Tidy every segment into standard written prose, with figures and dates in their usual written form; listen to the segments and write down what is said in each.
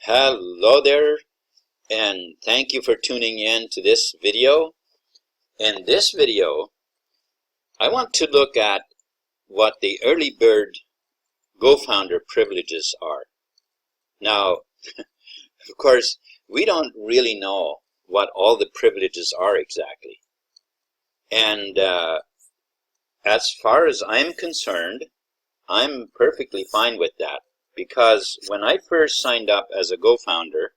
Hello there, and thank you for tuning in to this video. In this video, I want to look at what the early bird GoFounder privileges are. Now, of course, we don't really know what all the privileges are exactly. And as far as I'm concerned, I'm perfectly fine with that, because when I first signed up as a GoFounder,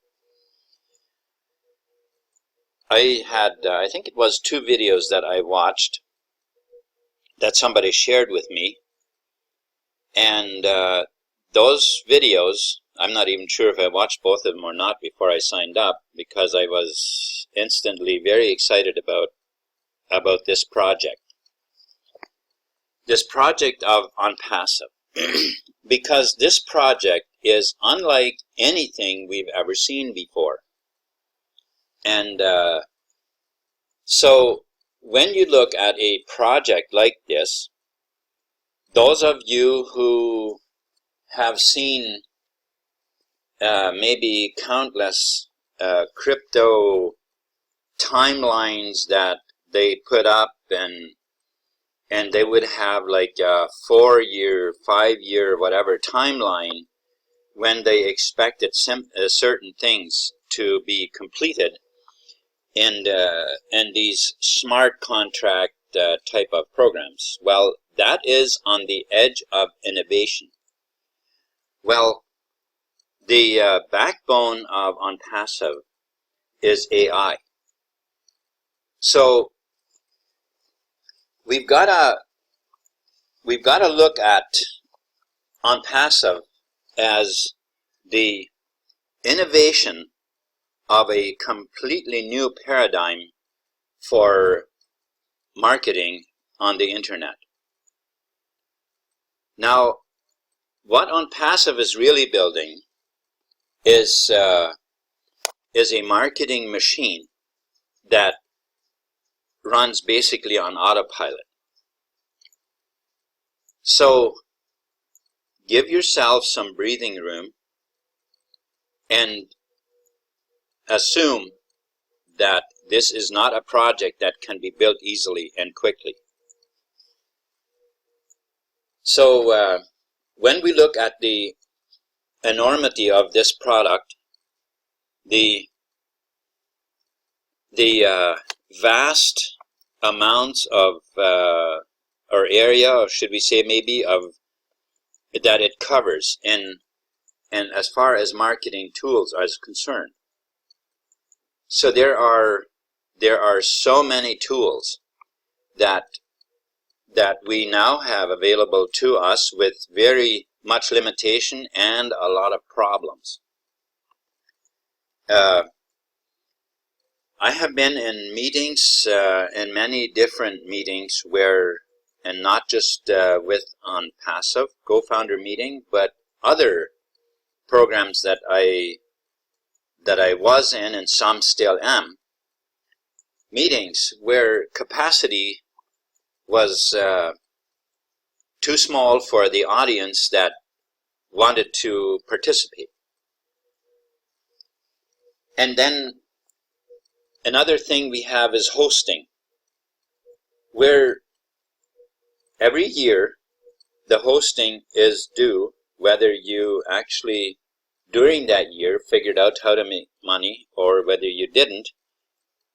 I had, I think it was 2 videos that I watched that somebody shared with me, and those videos, I'm not even sure if I watched both of them or not before I signed up, because I was instantly very excited about this project of ONPASSIVE. Because this project is unlike anything we've ever seen before. And so when you look at a project like this, those of you who have seen maybe countless crypto timelines that they put up, and they would have like a 4-year, 5-year, whatever timeline when they expected certain things to be completed in these smart contract type of programs. Well, that is on the edge of innovation. Well, the backbone of ONPASSIVE is AI. So we've got to look at ONPASSIVE as the innovation of a completely new paradigm for marketing on the internet. Now, what ONPASSIVE is really building is a marketing machine that runs basically on autopilot. So give yourself some breathing room and assume that this is not a project that can be built easily and quickly. So when we look at the enormity of this product, the vast amounts of or area, or should we say maybe, of that it covers, and as far as marketing tools are concerned. So there are so many tools that we now have available to us with very much limitation and a lot of problems. I have been in meetings, in many different meetings where, and not just with ONPASSIVE GoFounder meeting, but other programs that I was in, and some still am, meetings where capacity was too small for the audience that wanted to participate. And then another thing we have is hosting, where every year the hosting is due, whether you actually during that year figured out how to make money or whether you didn't,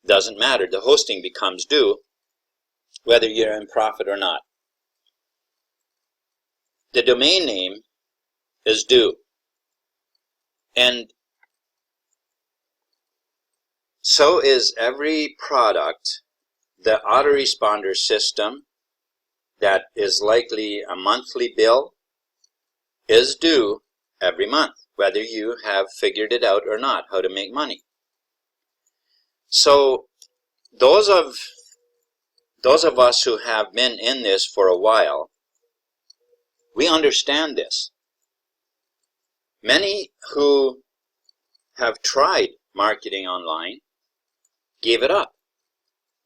doesn't matter. The hosting becomes due whether you're in profit or not. The domain name is due. And so is every product. The autoresponder system, that is likely a monthly bill, is due every month, whether you have figured it out or not, how to make money. So those of us who have been in this for a while, we understand this. Many who have tried marketing online gave it up.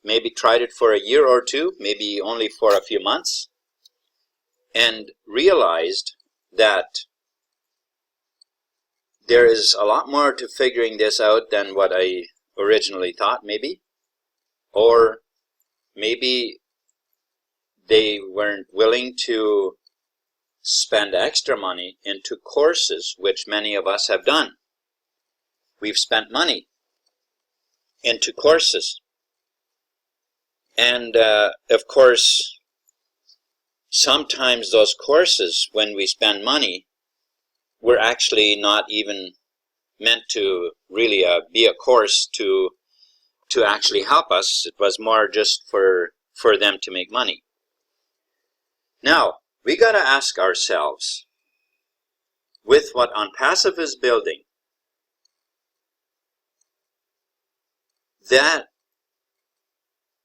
Maybe tried it for a year or two, maybe only for a few months, and realized that there is a lot more to figuring this out than what I originally thought, maybe. Or maybe they weren't willing to spend extra money into courses, which many of us have done. We've spent money into courses. And of course, sometimes those courses, when we spend money, were actually not even meant to really be a course to actually help us. It was more just for them to make money. Now, we got to ask ourselves, with what ONPASSIVE is building, that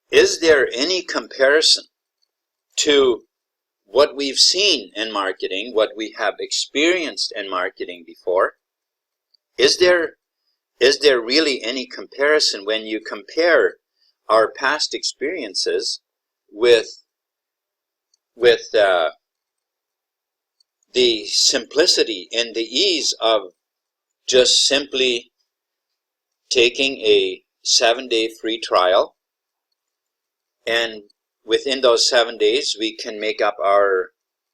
is there any comparison to what we've seen in marketing, what we have experienced in marketing before? Is there really any comparison when you compare our past experiences with the simplicity and the ease of just simply taking a 7-day free trial, and within those 7 days we can make up our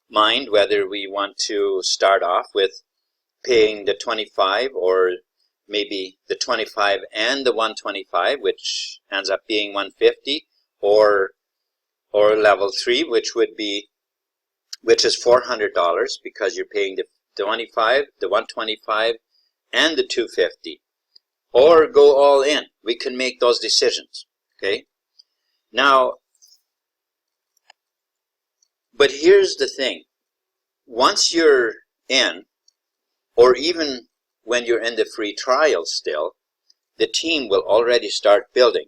mind whether we want to start off with paying the 25 or maybe the 25 and the 125, which ends up being 150, or level 3, which is $400 because you're paying the 25, the 125, and the 250, or go all in. We can make those decisions. Okay. Now, but here's the thing. Once you're in, or even when you're in the free trial still, the team will already start building.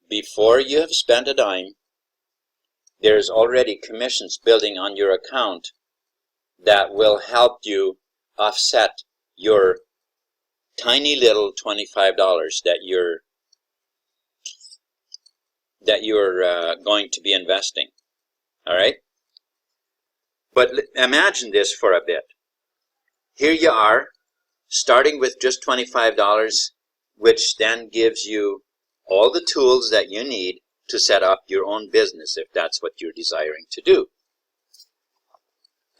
Before you have spent a dime. There's already commissions building on your account that will help you offset your tiny little $25 that you're going to be investing. All right? But imagine this for a bit. Here you are, starting with just $25, which then gives you all the tools that you need to set up your own business if that's what you're desiring to do.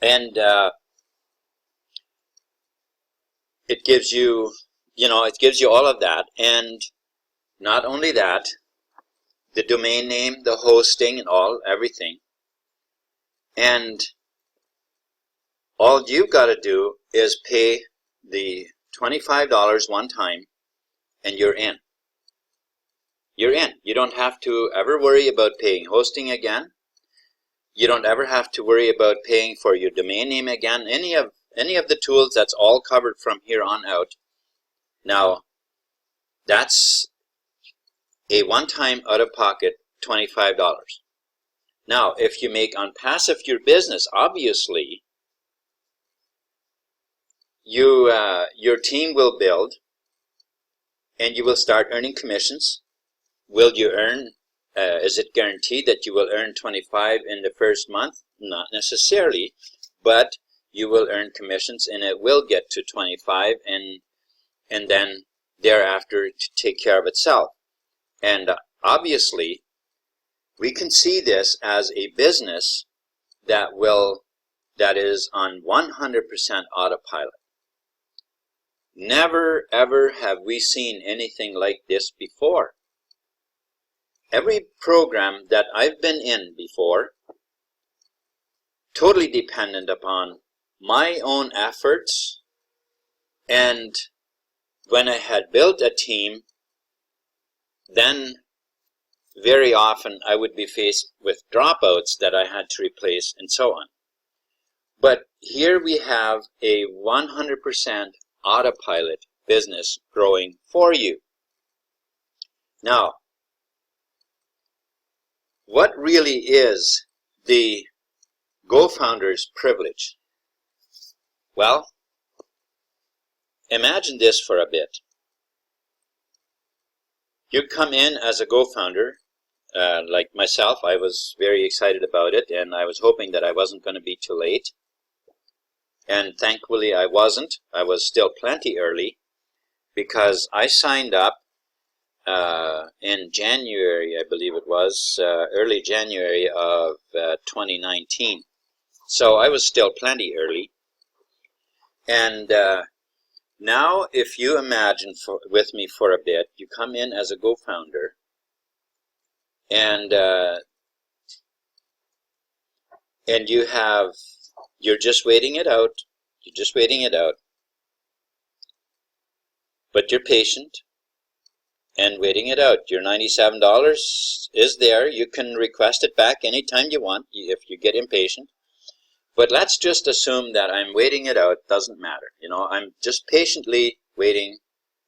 And it gives you, all of that. And not only that, the domain name, the hosting, and everything. And all you've got to do is pay the $25 one time, and you're in. You're in. You don't have to ever worry about paying hosting again. You don't ever have to worry about paying for your domain name again. Any of the tools, that's all covered from here on out. Now, that's a one-time out-of-pocket $25. Now, if you make ONPASSIVE your business, obviously, your team will build, and you will start earning commissions. Will you earn, is it guaranteed that you will earn 25 in the first month? Not necessarily, but you will earn commissions, and it will get to 25, and then thereafter to take care of itself. And obviously, we can see this as a business that is on 100% autopilot. Never ever have we seen anything like this before. Every program that I've been in before, totally dependent upon my own efforts, and when I had built a team, then very often I would be faced with dropouts that I had to replace and so on. But here we have a 100% autopilot business growing for you. Now, what really is the GoFounders privilege? Well, imagine this for a bit. You come in as a GoFounder, like myself. I was very excited about it, and I was hoping that I wasn't going to be too late. And thankfully I wasn't. I was still plenty early, because I signed up in January, I believe it was, early January of 2019. So I was still plenty early. And now if you imagine with me for a bit, you come in as a GoFounder, and you're just waiting it out. You're just waiting it out. But you're patient and waiting it out. Your $97 is there. You can request it back anytime you want if you get impatient. But let's just assume that I'm waiting it out. Doesn't matter. You know, I'm just patiently waiting,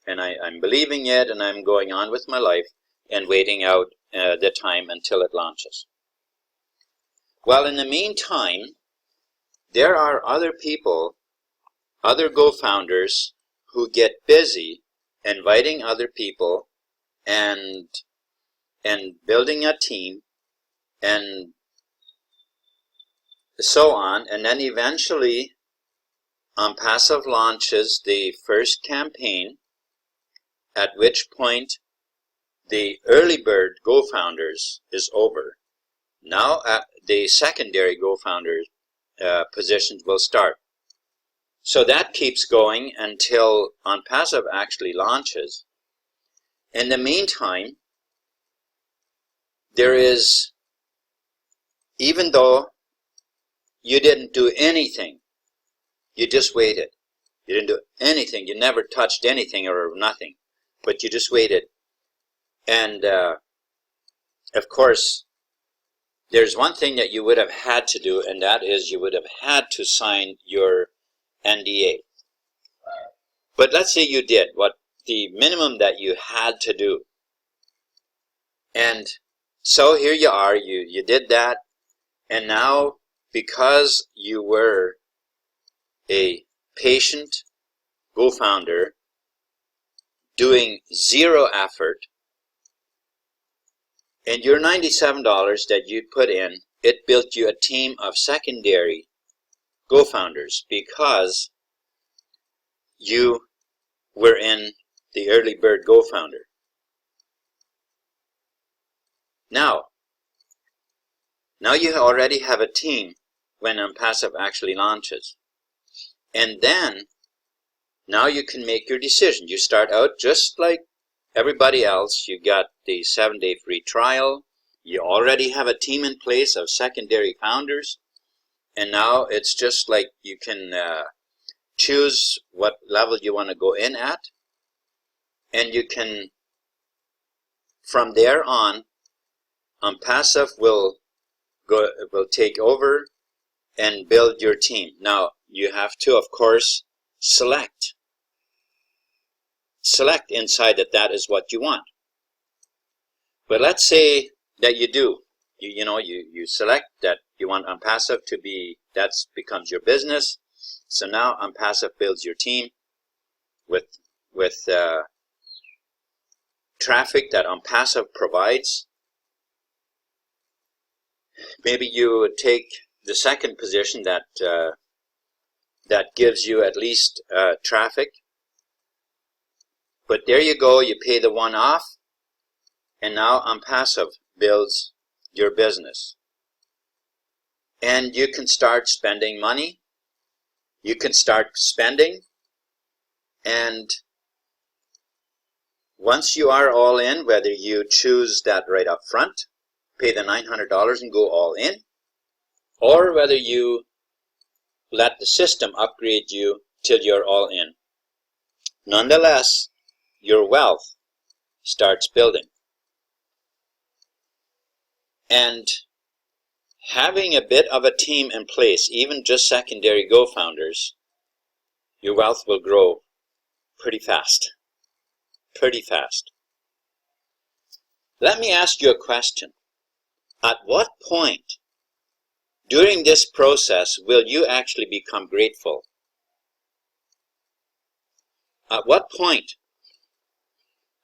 and I'm believing it, and I'm going on with my life and waiting out the time until it launches. Well, in the meantime, there are other people, other GoFounders, who get busy inviting other people and building a team and so on, and then eventually ONPASSIVE launches the first campaign, at which point the early bird GoFounders is over. Now the secondary GoFounders positions will start. So that keeps going until ONPASSIVE actually launches. In the meantime, there is, even though you didn't do anything, you just waited. You didn't do anything. You never touched anything or nothing, but you just waited. And of course, there's one thing that you would have had to do, and that is you would have had to sign your NDA. But let's say you did what the minimum that you had to do. And so here you are, you did that, and now because you were a patient GoFounder doing zero effort, and your $97 that you put in, it built you a team of secondary GoFounders because you were in the early bird GoFounder. Now you already have a team when ONPASSIVE actually launches. And then, now you can make your decision. You start out just like everybody else. You got the 7-day free trial. You already have a team in place of secondary founders. And now it's just like you can choose what level you want to go in at. And you can, from there on, ONPASSIVE will take over and build your team. Now, you have to, of course, select inside that is what you want. But let's say that you do. You select that you want ONPASSIVE to be, that becomes your business. So now ONPASSIVE builds your team with traffic that ONPASSIVE provides. Maybe you would take the second position that gives you at least traffic. But there you go, you pay the one off, and now ONPASSIVE builds your business. And you can start spending money. You can start spending, and once you are all in, whether you choose that right up front, pay the $900 and go all in, or whether you let the system upgrade you till you're all in. Nonetheless, your wealth starts building. And having a bit of a team in place, even just secondary GoFounders, your wealth will grow pretty fast. Pretty fast. Let me ask you a question. At what point during this process will you actually become grateful? At what point?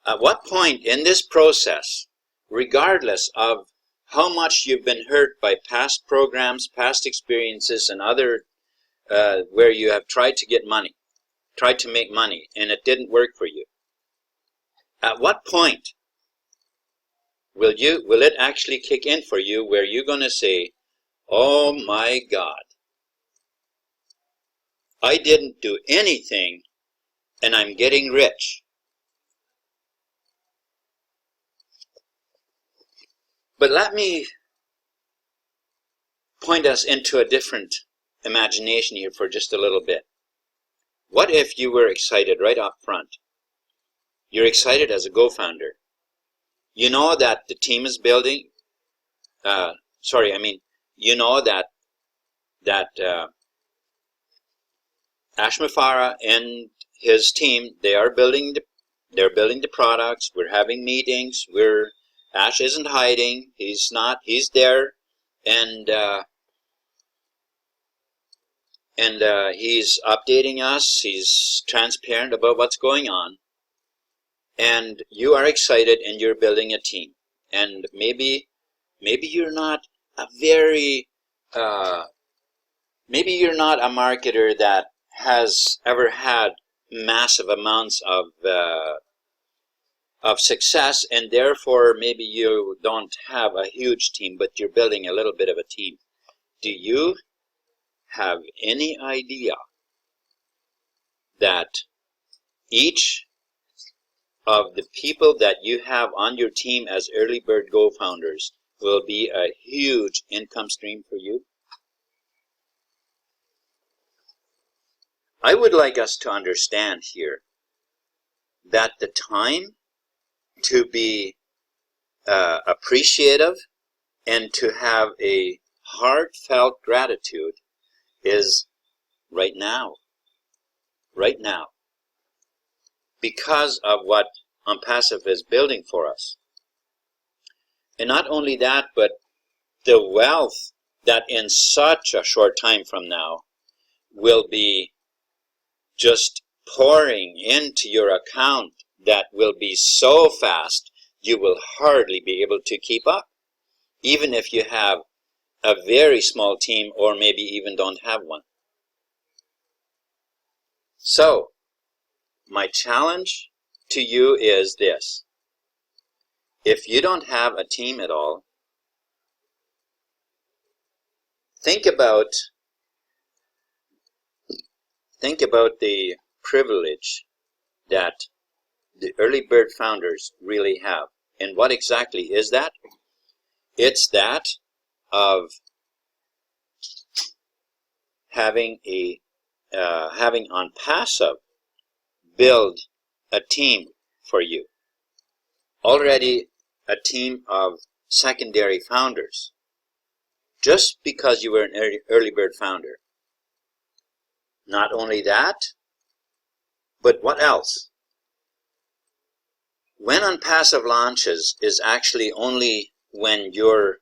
At what point in this process, regardless of how much you've been hurt by past programs, past experiences, and other where you have tried to get money, tried to make money, and it didn't work for you? At what point will it actually kick in for you where you're going to say, oh my God, I didn't do anything and I'm getting rich? But let me point us into a different imagination here for just a little bit. What if you were excited right up front? You're excited as a GoFounder. You know that the team is building. You know that Ashmafara and his team, they're building the products. We're having meetings. Ash isn't hiding. He's not. He's there, and he's updating us. He's transparent about what's going on. And you are excited, and you're building a team. And maybe you're not a very maybe you're not a marketer that has ever had massive amounts of success, and therefore maybe you don't have a huge team, but you're building a little bit of a team. Do you have any idea that each of the people that you have on your team as early bird GoFounders will be a huge income stream for you? I would like us to understand here that the time to be appreciative and to have a heartfelt gratitude is right now. Right now. Because of what ONPASSIVE is building for us. And not only that, but the wealth that in such a short time from now will be just pouring into your account, that will be so fast you will hardly be able to keep up, even if you have a very small team or maybe even don't have one. So, my challenge to you is this. If you don't have a team at all, think about the privilege that the early bird founders really have. And what exactly is that? It's that of having ONPASSIVE build a team for you. Already a team of secondary founders. Just because you were an early bird founder. Not only that, but what else? When ONPASSIVE launches is actually only when your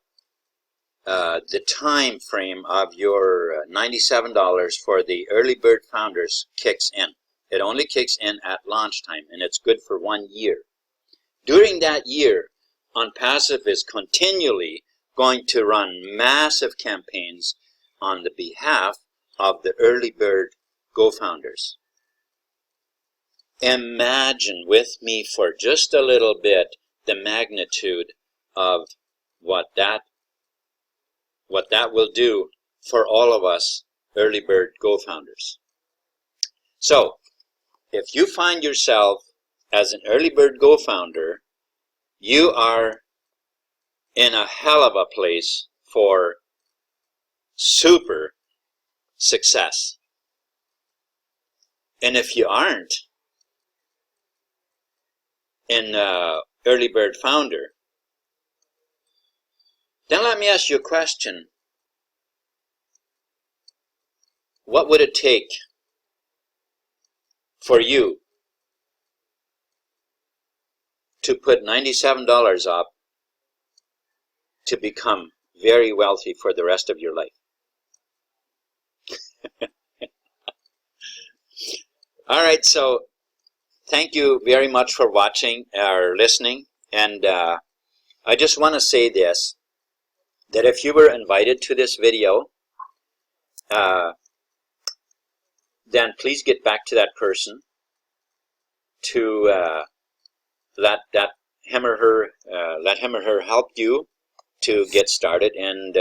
the time frame of your $97 for the early bird founders kicks in. It only kicks in at launch time, and it's good for 1 year. During that year, ONPASSIVE is continually going to run massive campaigns on the behalf of the early bird GoFounders. Imagine with me for just a little bit the magnitude of what that will do for all of us early bird GoFounders. So, if you find yourself as an early bird GoFounder, you are in a hell of a place for super success. And if you aren't an early bird founder, then let me ask you a question. What would it take for you to put $97 up to become very wealthy for the rest of your life? All right, so thank you very much for watching or listening. And I just want to say this, that if you were invited to this video, then please get back to that person to let him or her help you to get started and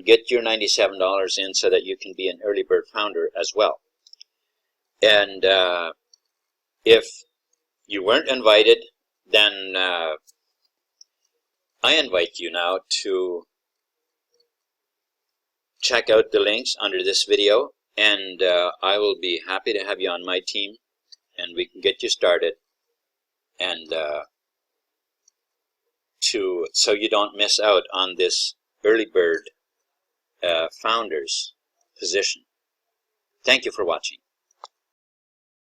get your $97 in so that you can be an early bird founder as well. And if you weren't invited, then I invite you now to check out the links under this video, and I will be happy to have you on my team, and we can get you started, and so you don't miss out on this early bird founder's position. Thank you for watching.